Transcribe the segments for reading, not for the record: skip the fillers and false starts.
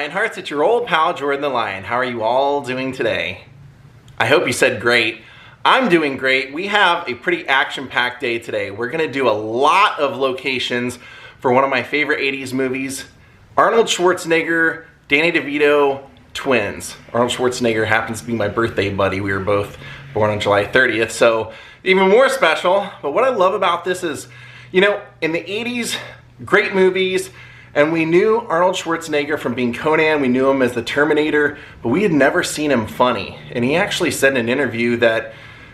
Lionhearts, it's your old pal Jordan the Lion. How are you all doing today? I hope you said great. I'm doing great. We have a pretty action-packed day today. We're gonna do a lot of locations for one of my favorite 80s movies, Arnold Schwarzenegger, Danny Devito, twins. Arnold Schwarzenegger happens to be my birthday buddy. We were both born on July 30th, so even more special. But what I love about this is, you know, in the 80s, great movies, and we knew Arnold Schwarzenegger from being Conan, we knew him as the Terminator, but we had never seen him funny. And he actually said in an interview that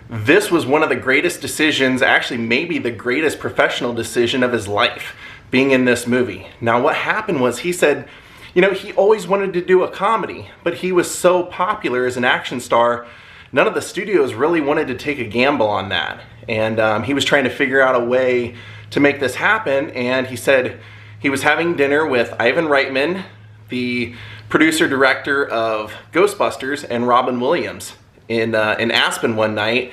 this was one of the greatest decisions, actually maybe the greatest professional decision of his life, being in this movie. Now what happened was, he said, you know, he always wanted to do a comedy, but he was so popular as an action star, none of the studios really wanted to take a gamble on that. And he was trying to figure out a way to make this happen, and he said he was having dinner with Ivan Reitman, the producer-director of Ghostbusters, and Robin Williams in Aspen one night,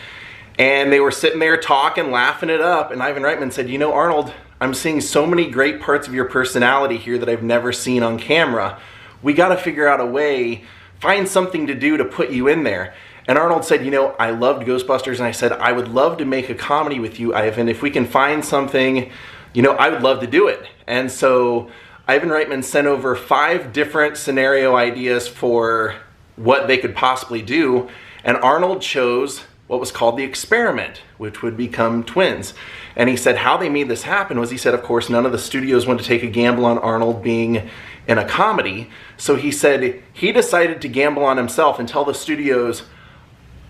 and they were sitting there talking, laughing it up, and Ivan Reitman said, you know, Arnold, I'm seeing so many great parts of your personality here that I've never seen on camera. We gotta figure out a way, find something to do to put you in there. And Arnold said, you know, I loved Ghostbusters, and I said, I would love to make a comedy with you, Ivan. If we can find something, you know, I would love to do it. And so Ivan Reitman sent over 5 different scenario ideas for what they could possibly do, and Arnold chose what was called the experiment, which would become twins. And he said how they made this happen was, he said, of course, none of the studios wanted to take a gamble on Arnold being in a comedy. So he said he decided to gamble on himself and tell the studios,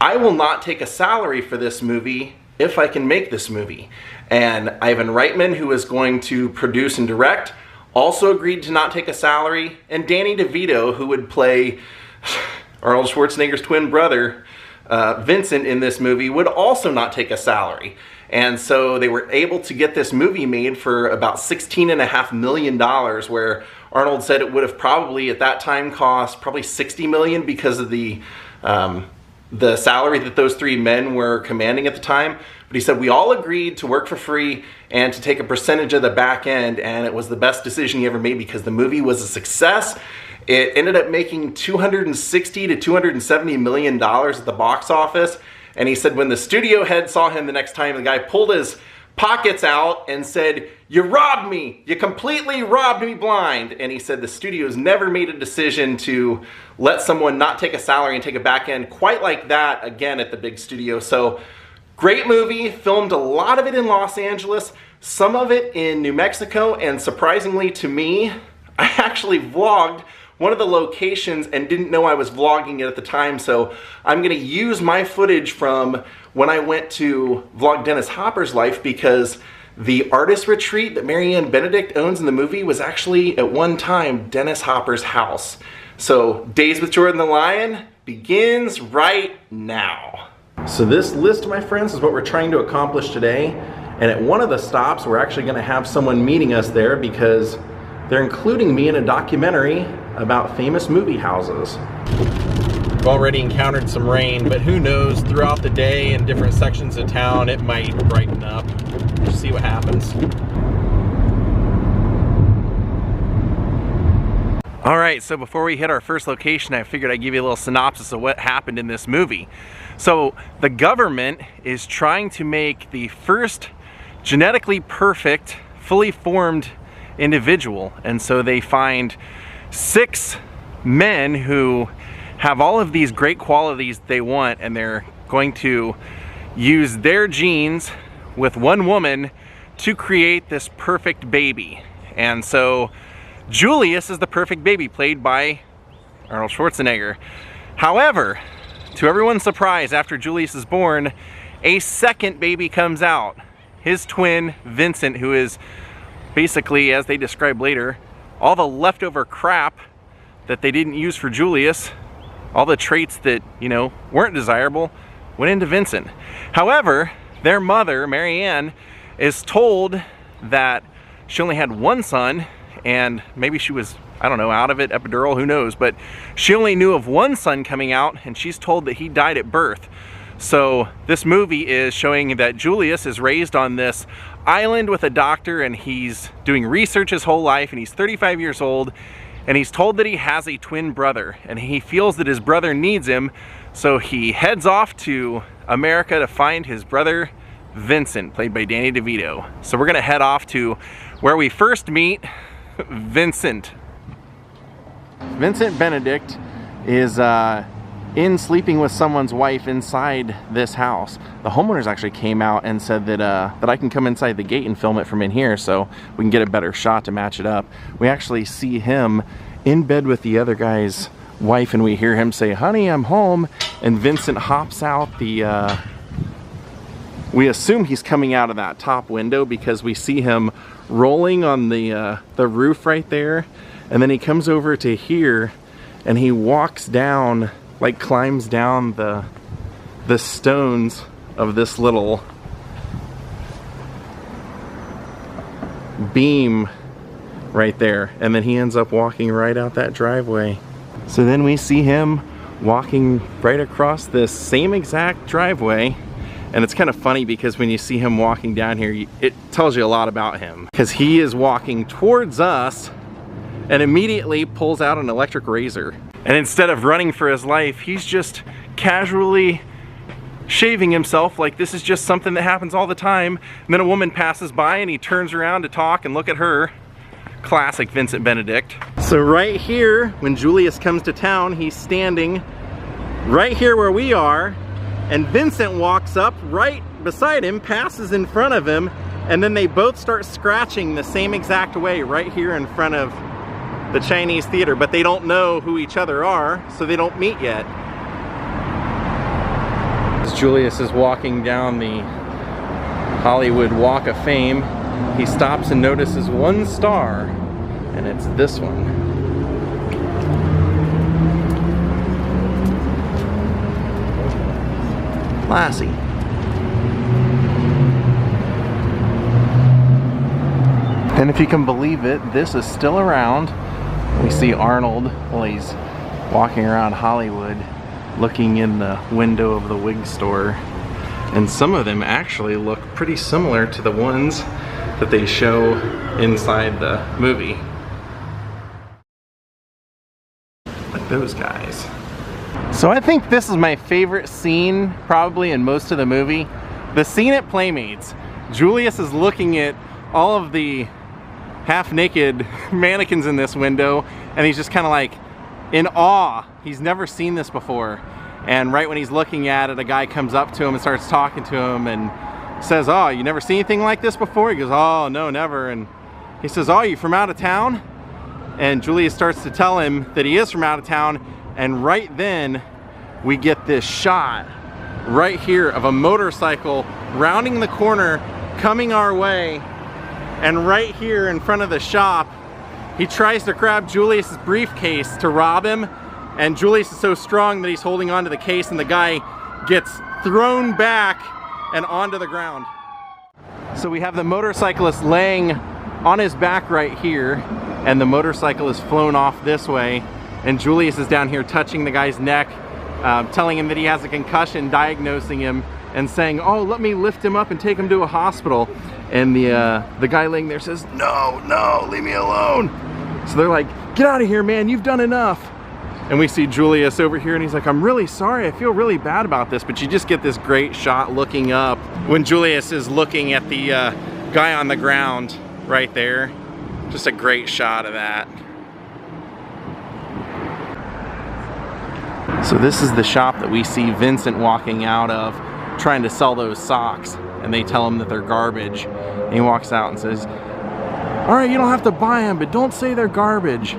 I will not take a salary for this movie if I can make this movie. And Ivan Reitman, who was going to produce and direct, also agreed to not take a salary. And Danny Devito, who would play Arnold Schwarzenegger's twin brother, Vincent, in this movie, would also not take a salary. And so they were able to get this movie made for about $16.5 million, where Arnold said it would have probably at that time cost probably $60 million because of the salary that those 3 men were commanding at the time. But he said we all agreed to work for free and to take a percentage of the back end, and it was the best decision he ever made because the movie was a success. It ended up making $260 to $270 million at the box office. And he said when the studio head saw him the next time, the guy pulled his pockets out and said, you robbed me, you completely robbed me blind. And he said the studios never made a decision to let someone not take a salary and take a back end quite like that again at the big studio. So great movie, filmed a lot of it in Los Angeles, some of it in New Mexico, and surprisingly to me, I actually vlogged one of the locations and didn't know I was vlogging it at the time, so I'm gonna use my footage from when I went to vlog Dennis Hopper's life, because the artist retreat that Benedict owns in the movie was actually at one time Dennis Hopper's house. So Daze with Jordan the Lion begins right now. So this list, my friends, is what we're trying to accomplish today, and at one of the stops we're actually gonna have someone meeting us there because they're including me in a documentary about famous movie houses. We've already encountered some rain, but who knows, throughout the day in different sections of town it might brighten up. We'll see what happens. Alright, so before we hit our first location, I figured I'd give you a little synopsis of what happened in this movie. So the government is trying to make the first genetically perfect, fully formed individual, and so they find 6 men who have all of these great qualities they want, and they're going to use their genes with one woman to create this perfect baby. And so Julius is the perfect baby, played by Arnold Schwarzenegger. However, to everyone's surprise, after Julius is born, a second baby comes out. His twin, Vincent, who is basically, as they describe later, all the leftover crap that they didn't use for Julius, all the traits that, you know, weren't desirable, went into Vincent. However, their mother, Mary Ann, is told that she only had one son, and maybe she was, I don't know, out of it, epidural, who knows, but she only knew of one son coming out, and she's told that he died at birth. So this movie is showing that Julius is raised on this island with a doctor, and he's doing research his whole life, and he's 35 years old, and he's told that he has a twin brother, and he feels that his brother needs him, so he heads off to America to find his brother Vincent, played by Danny Devito. So we're gonna head off to where we first meet Vincent. Vincent Benedict is in sleeping with someone's wife inside this house. The homeowners actually came out and said that that I can come inside the gate and film it from in here so we can get a better shot to match it up. We actually see him in bed with the other guy's wife, and we hear him say, "Honey, I'm home," and Vincent hops out the we assume he's coming out of that top window because we see him rolling on the roof right there, and then he comes over to here and he walks down, like climbs down the stones of this little beam right there, and then he ends up walking right out that driveway. So then we see him walking right across this same exact driveway, and it's kind of funny because when you see him walking down here, it tells you a lot about him, because he is walking towards us and immediately pulls out an electric razor. And instead of running for his life, he's just casually shaving himself like this is just something that happens all the time. And then a woman passes by and he turns around to talk and look at her. Classic Vincent Benedict. So right here, when Julius comes to town, he's standing right here where we are, and Vincent walks up right beside him, passes in front of him, and then they both start scratching the same exact way right here in front of the Chinese theater, but they don't know who each other are, so they don't meet yet. As Julius is walking down the Hollywood Walk of Fame, he stops and notices one star, and it's this one. Classy. And if you can believe it, this is still around. We see Arnold while he's walking around Hollywood looking in the window of the wig store. And some of them actually look pretty similar to the ones that they show inside the movie. Like those guys. So I think this is my favorite scene probably in most of the movie. The scene at Playmates. Julius is looking at all of the half-naked mannequins in this window, and he's just kind of like in awe. He's never seen this before. And right when he's looking at it, a guy comes up to him and starts talking to him and says, "Oh, you never seen anything like this before?" He goes, "Oh, no, never." And he says, "Oh, you from out of town?" And Julius starts to tell him that he is from out of town, and right then we get this shot right here of a motorcycle rounding the corner coming our way. And right here in front of the shop, he tries to grab Julius's briefcase to rob him, and Julius is so strong that he's holding onto the case, and the guy gets thrown back and onto the ground. So we have the motorcyclist laying on his back right here, and the motorcycle is flown off this way, and Julius is down here touching the guy's neck, telling him that he has a concussion, diagnosing him, and saying, "Oh, let me lift him up and take him to a hospital." And the guy laying there says, "No, no, leave me alone." So they're like, "Get out of here, man, you've done enough." And we see Julius over here, and he's like, "I'm really sorry, I feel really bad about this." But you just get this great shot looking up when Julius is looking at the guy on the ground right there. Just a great shot of that. So this is the shop that we see Vincent walking out of, trying to sell those socks, and they tell him that they're garbage. And he walks out and says, "All right, you don't have to buy them, but don't say they're garbage."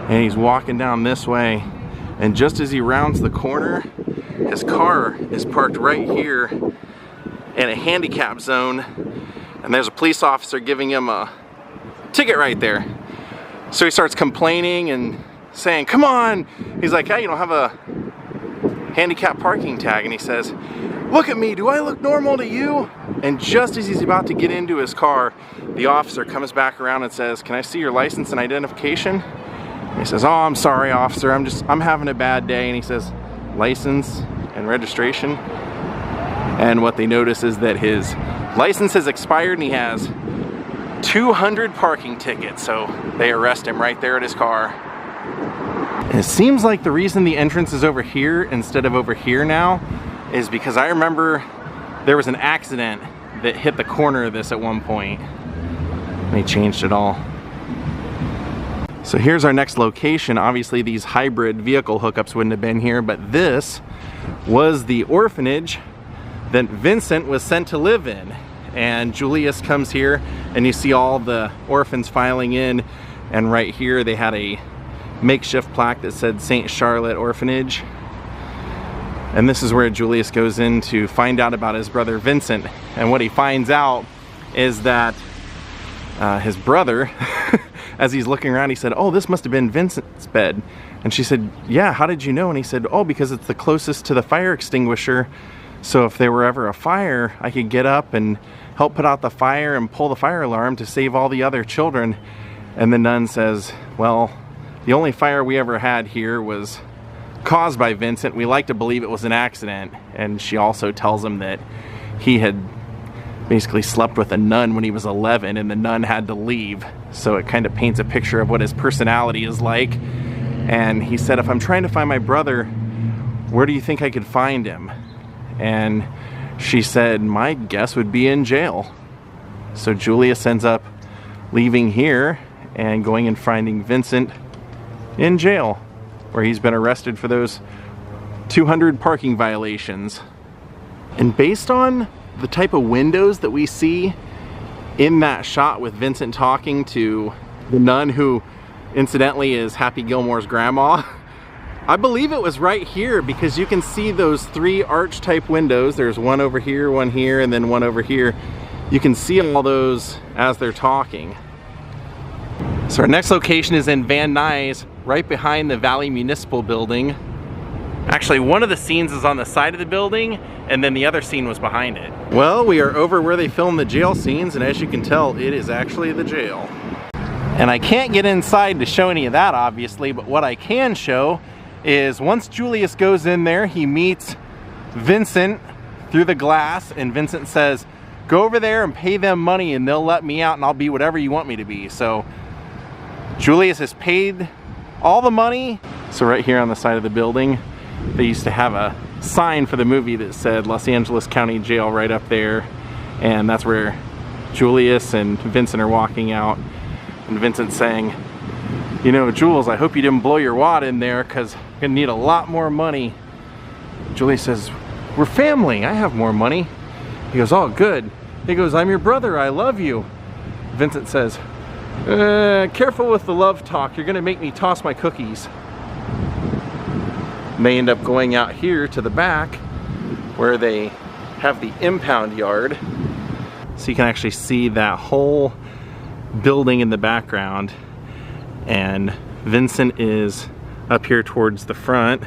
And he's walking down this way, and just as he rounds the corner, his car is parked right here in a handicap zone, and there's a police officer giving him a ticket right there. So he starts complaining and saying, "Come on." He's like, "Hey, you don't have a handicap parking tag." And he says, "Look at me, do I look normal to you?" And just as he's about to get into his car, the officer comes back around and says, "Can I see your license and identification?" And he says, "Oh, I'm sorry, officer, I'm having a bad day." And he says, "License and registration?" And what they notice is that his license has expired and he has 200 parking tickets. So they arrest him right there at his car. And it seems like the reason the entrance is over here instead of over here now is because I remember there was an accident that hit the corner of this at one point. They changed it all. So here's our next location. Obviously these hybrid vehicle hookups wouldn't have been here, but this was the orphanage that Vincent was sent to live in. And Julius comes here and you see all the orphans filing in, and right here they had a makeshift plaque that said St. Charlotte Orphanage. And this is where Julius goes in to find out about his brother Vincent. And what he finds out is that his brother, as he's looking around, he said, "Oh, this must have been Vincent's bed." And she said, "Yeah, how did you know?" And he said, "Oh, because it's the closest to the fire extinguisher. So if there were ever a fire, I could get up and help put out the fire and pull the fire alarm to save all the other children." And the nun says, "Well, the only fire we ever had here was caused by Vincent. We like to believe it was an accident." And she also tells him that he had basically slept with a nun when he was 11 and the nun had to leave. So it kind of paints a picture of what his personality is like. And he said, "If I'm trying to find my brother, where do you think I could find him?" And she said, "My guess would be in jail." So Julius ends up leaving here and going and finding Vincent in jail, where he's been arrested for those 200 parking violations. And based on the type of windows that we see in that shot with Vincent talking to the nun, who incidentally is Happy Gilmore's grandma, I believe it was right here, because you can see those 3 arch type windows. There's one over here, one here, and then one over here. You can see all those as they're talking. So our next location is in Van Nuys, right behind the Valley Municipal Building. Actually, one of the scenes is on the side of the building, and then the other scene was behind it. Well, we are over where they filmed the jail scenes, and as you can tell, it is actually the jail. And I can't get inside to show any of that, obviously, but what I can show is once Julius goes in there, he meets Vincent through the glass, and Vincent says, "Go over there and pay them money and they'll let me out and I'll be whatever you want me to be." So Julius has paid all the money. So right here on the side of the building, they used to have a sign for the movie that said Los Angeles County Jail right up there. And that's where Julius and Vincent are walking out. And Vincent's saying, "You know, Jules, I hope you didn't blow your wad in there, because I'm gonna need a lot more money." Julius says, "We're family, I have more money." He goes, "Oh, good." He goes, "I'm your brother, I love you." Vincent says, "Careful with the love talk, you're gonna make me toss my cookies." And they end up going out here to the back where they have the impound yard. So you can actually see that whole building in the background. And Vincent is up here towards the front.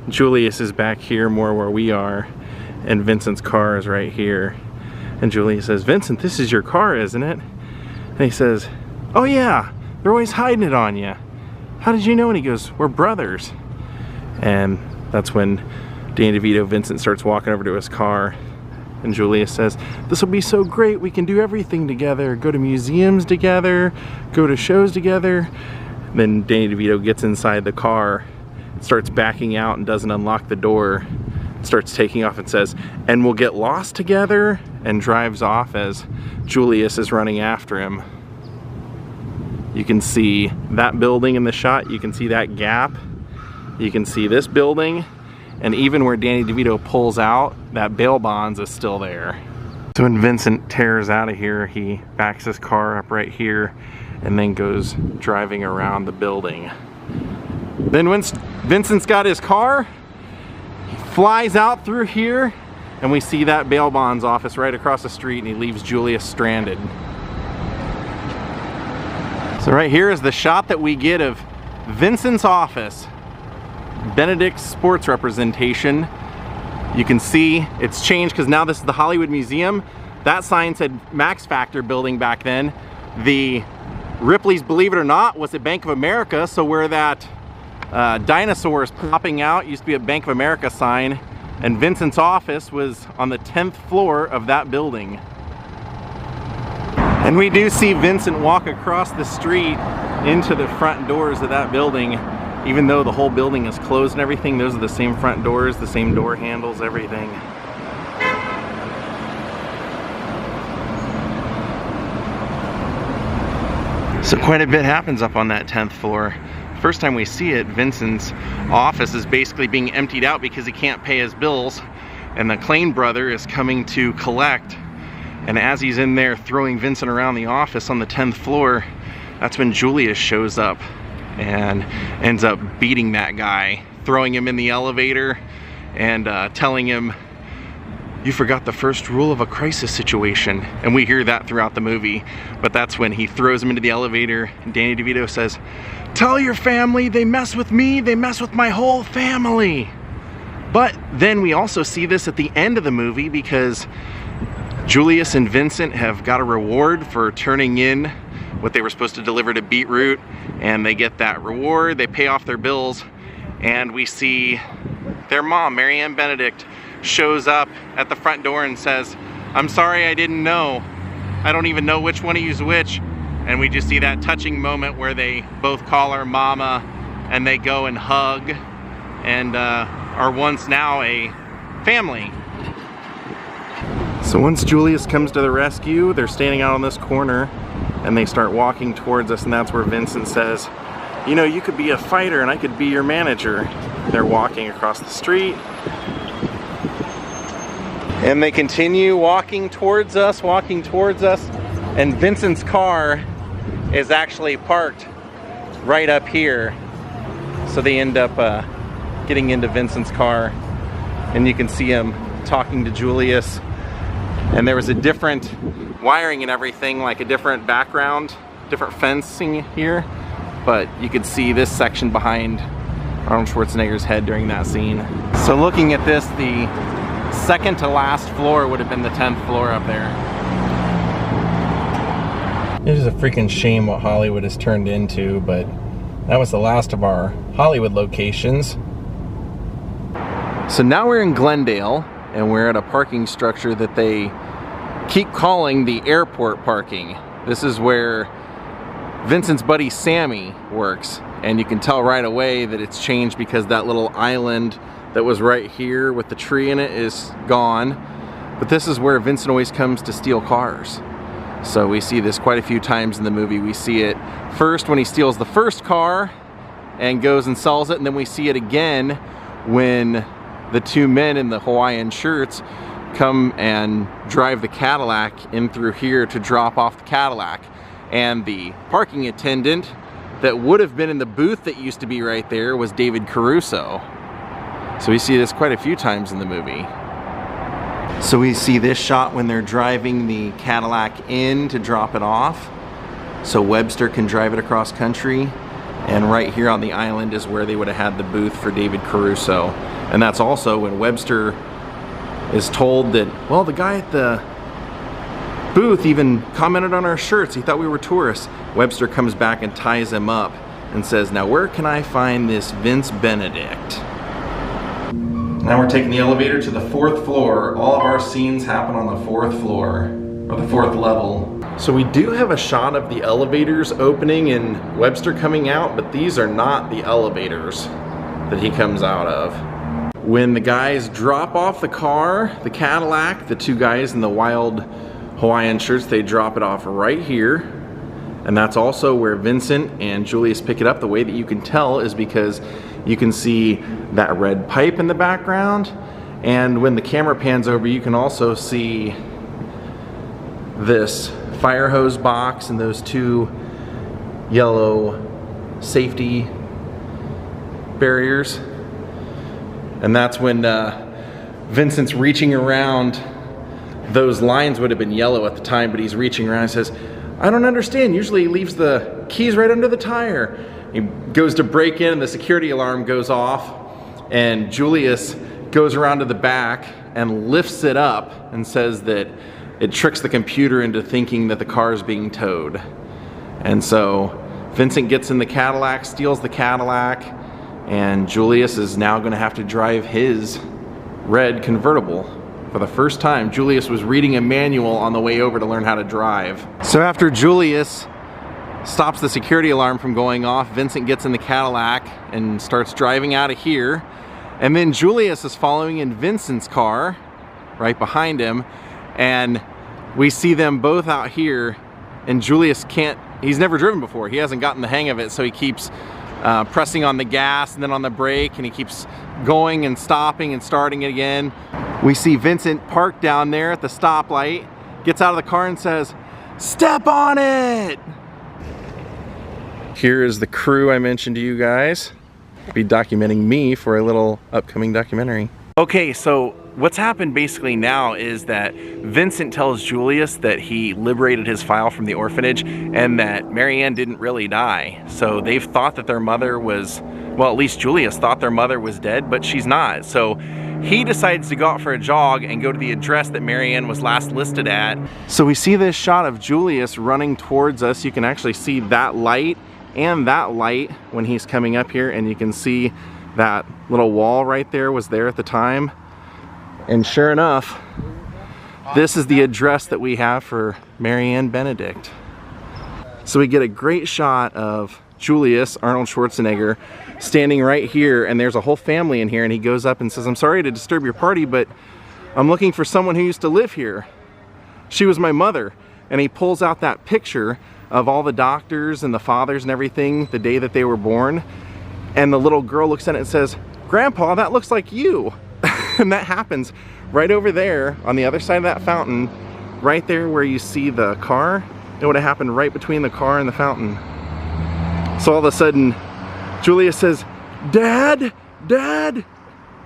Julius is back here more where we are. And Vincent's car is right here. And Julius says, "Vincent, this is your car, isn't it?" And he says, "Oh yeah, they're always hiding it on you. How did you know?" And he goes, "We're brothers." And that's when Danny Devito, Vincent, starts walking over to his car. And Julius says, "This will be so great, we can do everything together. Go to museums together, go to shows together." Then Danny DeVito gets inside the car, starts backing out and doesn't unlock the door, starts taking off and says, "And we'll get lost together," and drives off as Julius is running after him. You can see that building in the shot, you can see that gap, you can see this building, and even where Danny DeVito pulls out, that bail bonds is still there. So when Vincent tears out of here, he backs his car up right here and then goes driving around the building. Then once Vincent's got his car, he flies out through here, and we see that bail bonds office right across the street, and he leaves Julius stranded. So right here is the shot that we get of Vincent's office. Benedict's sports representation. You can see it's changed because now this is the Hollywood Museum. That sign said Max Factor building back then. The Ripley's Believe It or Not was at Bank of America, so where that dinosaur is popping out used to be a Bank of America sign, and Vincent's office was on the 10th floor of that building. And we do see Vincent walk across the street into the front doors of that building. Even though the whole building is closed and everything, those are the same front doors, the same door handles, everything. So quite a bit happens up on that 10th floor. First time we see it, Vincent's office is basically being emptied out because he can't pay his bills, and the Klain brother is coming to collect. And as he's in there throwing Vincent around the office on the 10th floor, that's when Julius shows up and ends up beating that guy, throwing him in the elevator and telling him, "You forgot the first rule of a crisis situation." And we hear that throughout the movie, but that's when he throws him into the elevator and Danny DeVito says, "Tell your family they mess with me, they mess with my whole family." But then we also see this at the end of the movie because Julius and Vincent have got a reward for turning in what they were supposed to deliver to Beetroot, and they get that reward, they pay off their bills, and we see their mom, Marianne Benedict, shows up at the front door and says, "I'm sorry, I didn't know. I don't even know which one of you's which." And we just see that touching moment where they both call her mama and they go and hug and are once now a family. So once Julius comes to the rescue, they're standing out on this corner and they start walking towards us, and that's where Vincent says, "You know, you could be a fighter and I could be your manager." They're walking across the street. And they continue walking towards us, and Vincent's car is actually parked right up here. So they end up getting into Vincent's car, and you can see him talking to Julius. And there was a different wiring and everything, like a different background, different fencing here. But you could see this section behind Arnold Schwarzenegger's head during that scene. So looking at this, the second to last floor would have been the 10th floor up there. It is a freaking shame what Hollywood has turned into, but that was the last of our Hollywood locations. So now we're in Glendale, and we're at a parking structure that they keep calling the airport parking. This is where Vincent's buddy Sammy works, and you can tell right away that it's changed because that little island that was right here with the tree in it is gone. But this is where Vincent always comes to steal cars. So we see this quite a few times in the movie. We see it first when he steals the first car and goes and sells it, and then we see it again when the two men in the Hawaiian shirts come and drive the Cadillac in through here to drop off the Cadillac. And the parking attendant that would have been in the booth that used to be right there was David Caruso. So we see this quite a few times in the movie. So we see this shot when they're driving the Cadillac in to drop it off, so Webster can drive it across country. And right here on the island is where they would have had the booth for David Caruso. And that's also when Webster is told that, well, the guy at the booth even commented on our shirts. He thought we were tourists. Webster comes back and ties him up and says, "Now where can I find this Vince Benedict?" Now we're taking the elevator to the 4th floor. All of our scenes happen on the 4th floor, or the 4th level. So we do have a shot of the elevators opening and Webster coming out, but these are not the elevators that he comes out of. When the guys drop off the car, the Cadillac, the two guys in the wild Hawaiian shirts, they drop it off right here. And that's also where Vincent and Julius pick it up. The way that you can tell is because you can see that red pipe in the background. And when the camera pans over, you can also see this fire hose box and those two yellow safety barriers. And that's when Vincent's reaching around. Those lines would have been yellow at the time, but he's reaching around and says, "I don't understand. Usually he leaves the keys right under the tire." He goes to break in and the security alarm goes off, and Julius goes around to the back and lifts it up and says that it tricks the computer into thinking that the car is being towed. And so Vincent gets in the Cadillac, steals the Cadillac, and Julius is now going to have to drive his red convertible. for the first time. Julius was reading a manual on the way over to learn how to drive. So after Julius stops the security alarm from going off, Vincent gets in the Cadillac and starts driving out of here. And then Julius is following in Vincent's car right behind him. And we see them both out here, and Julius he's never driven before. He hasn't gotten the hang of it, so he keeps pressing on the gas and then on the brake, and he keeps going and stopping and starting it again. We see Vincent parked down there at the stoplight, gets out of the car and says, "Step on it!" Here is the crew I mentioned to you guys. Be documenting me for a little upcoming documentary. Okay, so what's happened basically now is that Vincent tells Julius that he liberated his file from the orphanage and that Marianne didn't really die. So they've thought that their mother was, well, at least Julius thought their mother was dead, but she's not. So he decides to go out for a jog and go to the address that Marianne was last listed at. So we see this shot of Julius running towards us. You can actually see that light and that light when he's coming up here, and you can see that little wall right there was there at the time. And sure enough, this is the address that we have for Marianne Benedict. So we get a great shot of Julius, Arnold Schwarzenegger, standing right here, and there's a whole family in here, and he goes up and says, "I'm sorry to disturb your party, but I'm looking for someone who used to live here. She was my mother." And he pulls out that picture of all the doctors and the fathers and everything the day that they were born. And the little girl looks at it and says, "Grandpa, that looks like you." And that happens right over there on the other side of that fountain, right there where you see the car. It would have happened right between the car and the fountain. So all of a sudden, Julius says, "Dad, Dad." And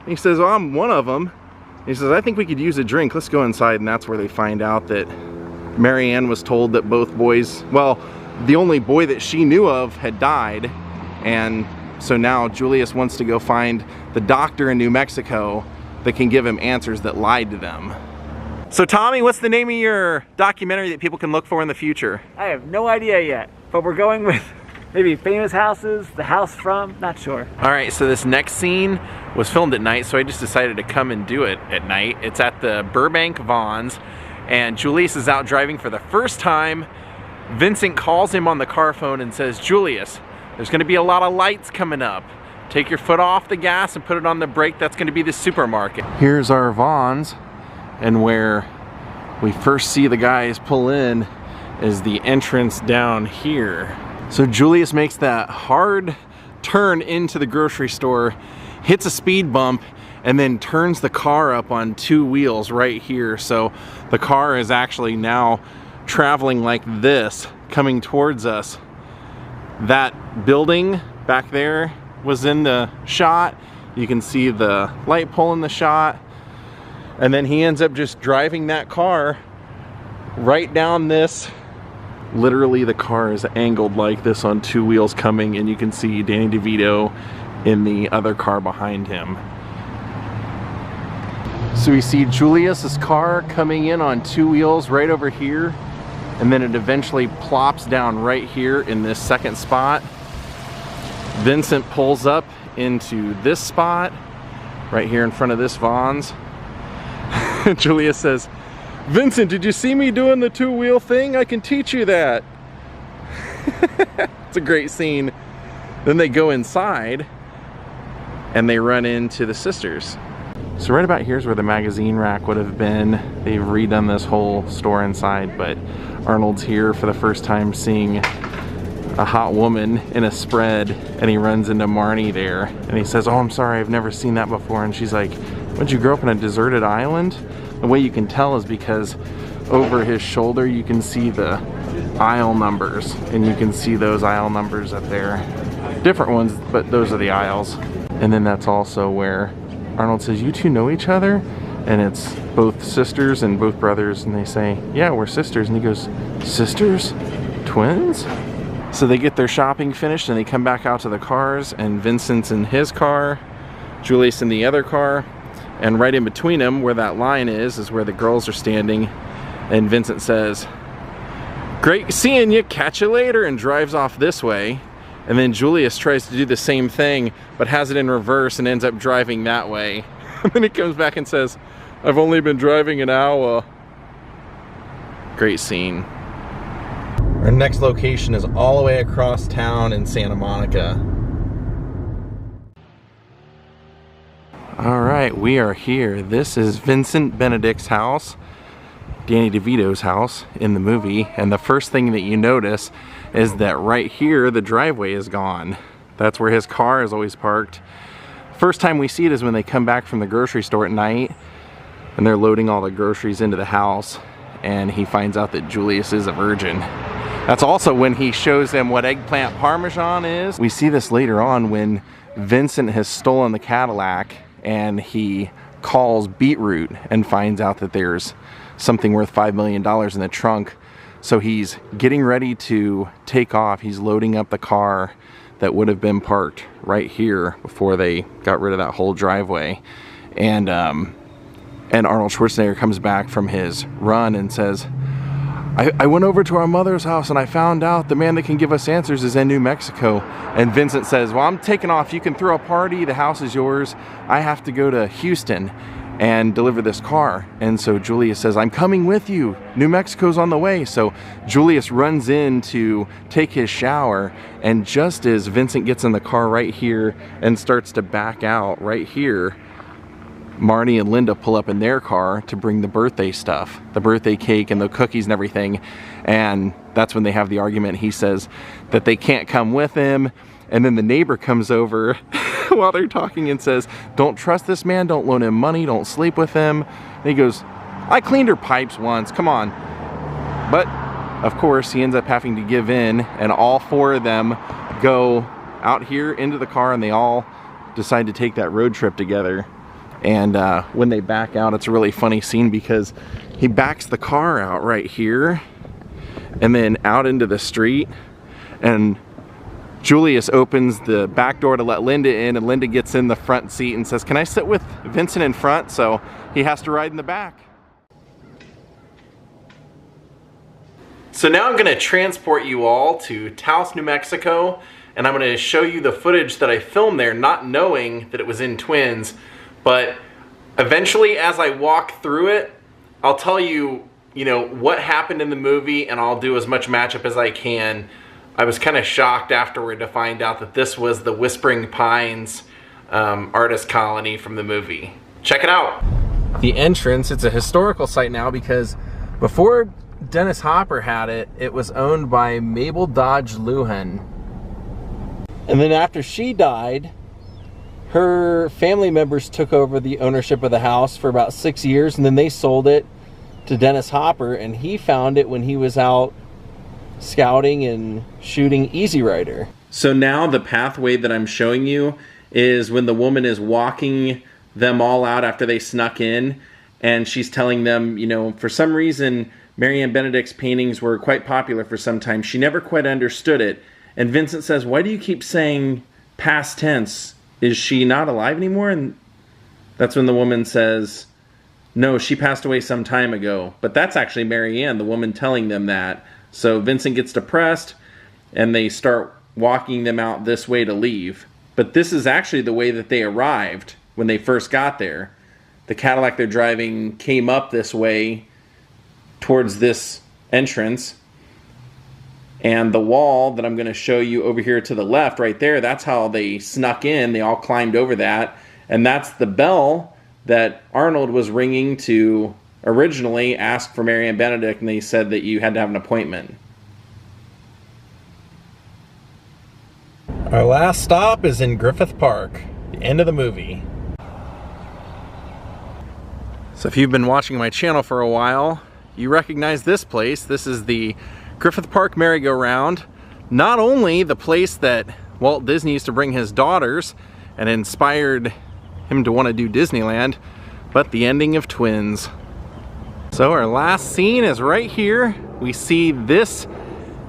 he says, "Oh, I'm one of them." And he says, "I think we could use a drink. Let's go inside." And that's where they find out that Marianne was told that both boys, well, the only boy that she knew of had died. And so now Julius wants to go find the doctor in New Mexico that can give him answers that lied to them. So Tommy, what's the name of your documentary that people can look for in the future? I have no idea yet, but we're going with maybe famous houses, the house from, not sure. All right, so this next scene was filmed at night, so I just decided to come and do it at night. It's at the Burbank Vons, and Julius is out driving for the first time. Vincent calls him on the car phone and says, "Julius, there's gonna be a lot of lights coming up. Take your foot off the gas and put it on the brake. That's gonna be the supermarket." Here's our Vons, and where we first see the guys pull in is the entrance down here. So Julius makes that hard turn into the grocery store, hits a speed bump, and then turns the car up on two wheels right here. So the car is actually now traveling like this, coming towards us. That building back there was in the shot. You can see the light pole in the shot. And then he ends up just driving that car right down this. Literally the car is angled like this on two wheels coming, and you can see Danny Devito in the other car behind him. So we see Julius's car coming in on two wheels right over here, and then it eventually plops down right here in this second spot. Vincent pulls up into this spot right here in front of this Vons. Julius says, "Vincent, did you see me doing the two-wheel thing? I can teach you that." It's a great scene. Then they go inside and they run into the sisters. So right about here's where the magazine rack would have been. They've redone this whole store inside, but Arnold's here for the first time seeing a hot woman in a spread, and he runs into Marnie there and he says, "Oh, I'm sorry, I've never seen that before." And she's like, "Would you grow up in a deserted island?" The way you can tell is because over his shoulder you can see the aisle numbers, and you can see those aisle numbers up there. Different ones, but those are the aisles. And then that's also where Arnold says, "You two know each other?" And it's both sisters and both brothers, and they say, "Yeah, we're sisters." And he goes, "Sisters? Twins?" So they get their shopping finished and they come back out to the cars, and Vincent's in his car, Julius in the other car, and right in between them where that line is where the girls are standing. And Vincent says, "Great seeing you, catch you later," and drives off this way. And then Julius tries to do the same thing but has it in reverse and ends up driving that way. And then he comes back and says, I've only been driving an hour. Great scene. Our next location is all the way across town in Santa Monica. All right, we are here. This is Vincent Benedict's house, Danny DeVito's house in the movie. And the first thing that you notice is that right here, the driveway is gone. That's where his car is always parked. First time we see it is when they come back from the grocery store at night and they're loading all the groceries into the house, and he finds out that Julius is a virgin. That's also when he shows them what eggplant parmesan is. We see this later on when Vincent has stolen the Cadillac and he calls Beetroot and finds out that there's something worth $5 million in the trunk. So he's getting ready to take off. He's loading up the car that would have been parked right here before they got rid of that whole driveway. And Arnold Schwarzenegger comes back from his run and says, I went over to our mother's house and I found out the man that can give us answers is in New Mexico. And Vincent says, well, I'm taking off. You can throw a party. The house is yours. I have to go to Houston and deliver this car. And so Julius says, I'm coming with you. New Mexico's on the way. So Julius runs in to take his shower. And just as Vincent gets in the car right here and starts to back out right here, Marty and Linda pull up in their car to bring the birthday stuff, the birthday cake and the cookies and everything. And that's when they have the argument. He says that they can't come with him. And then the neighbor comes over while they're talking and says, don't trust this man, don't loan him money, don't sleep with him. And he goes, I cleaned her pipes once, come on. But of course he ends up having to give in, and all four of them go out here into the car and they all decide to take that road trip together. And when they back out, it's a really funny scene because he backs the car out right here and then out into the street, and Julius opens the back door to let Linda in, and Linda gets in the front seat and says, can I sit with Vincent in front? So he has to ride in the back. So now I'm going to transport you all to Taos, New Mexico, and I'm going to show you the footage that I filmed there, not knowing that it was in Twins. But eventually, as I walk through it, I'll tell you, what happened in the movie, and I'll do as much matchup as I can. I was kind of shocked afterward to find out that this was the Whispering Pines artist colony from the movie. Check it out. The entrance, it's a historical site now because before Dennis Hopper had it, it was owned by Mabel Dodge Luhan. And then after she died, her family members took over the ownership of the house for about 6 years, and then they sold it to Dennis Hopper, and he found it when he was out scouting and shooting Easy Rider. So now the pathway that I'm showing you is when the woman is walking them all out after they snuck in, and she's telling them, for some reason, Marianne Benedict's paintings were quite popular for some time. She never quite understood it. And Vincent says, why do you keep saying past tense? Is she not alive anymore? And that's when the woman says, no, she passed away some time ago. But that's actually Marianne, the woman telling them that. So Vincent gets depressed, and they start walking them out this way to leave. But this is actually the way that they arrived when they first got there. The Cadillac they're driving came up this way towards this entrance. And the wall that I'm going to show you over here to the left right there, that's how they snuck in. They all climbed over that. And that's the bell that Arnold was ringing to originally ask for Marianne Benedict, and they said that you had to have an appointment. Our last stop is in Griffith Park, the end of the movie. So if you've been watching my channel for a while, you recognize this place. This is the Griffith Park merry-go-round. Not only the place that Walt Disney used to bring his daughters and inspired him to want to do Disneyland, but the ending of Twins. So our last scene is right here. We see this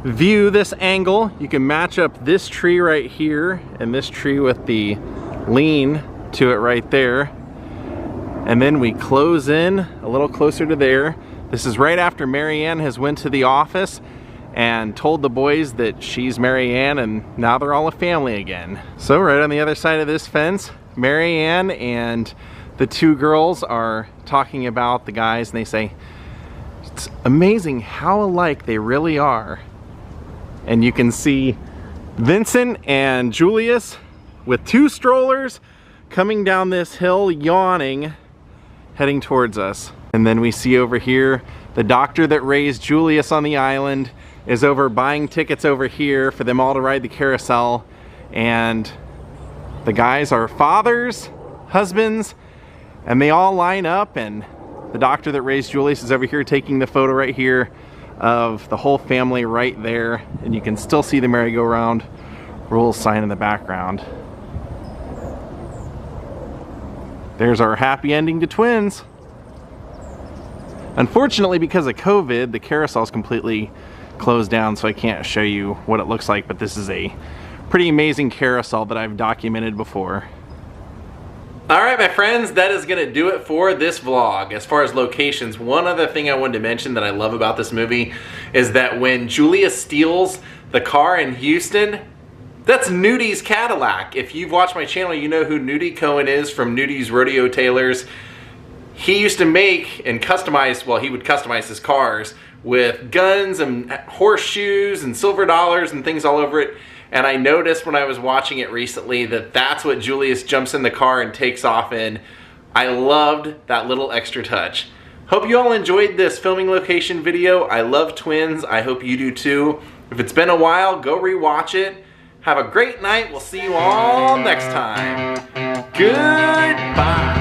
view, this angle. You can match up this tree right here and this tree with the lean to it right there. And then we close in a little closer to there. This is right after Marianne has went to the office and told the boys that she's Marianne, and now they're all a family again. So right on the other side of this fence, Marianne and the two girls are talking about the guys, and they say, it's amazing how alike they really are. And you can see Vincent and Julius with two strollers coming down this hill, yawning, heading towards us. And then we see over here, the doctor that raised Julius on the island is over buying tickets over here for them all to ride the carousel. And the guys are fathers, husbands, and they all line up, and the doctor that raised Julius is over here taking the photo right here of the whole family right there. And you can still see the merry-go-round rule sign in the background. There's our happy ending to Twins. Unfortunately, because of COVID, the carousel is completely closed down, so I can't show you what it looks like, but this is a pretty amazing carousel that I've documented before. Alright my friends, that is going to do it for this vlog. As far as locations, one other thing I wanted to mention that I love about this movie is that when Julius steals the car in Houston, that's Nuys' Cadillac. If you've watched my channel, you know who Nudie Cohen is from Nuys Rodeo Tailors. He used to make and customize, well, he would customize his cars with guns and horseshoes and silver dollars and things all over it. And I noticed when I was watching it recently that that's what Julius jumps in the car and takes off in. I loved that little extra touch. Hope you all enjoyed this filming location video. I love Twins. I hope you do too. If it's been a while, go rewatch it. Have a great night. We'll see you all next time. Goodbye.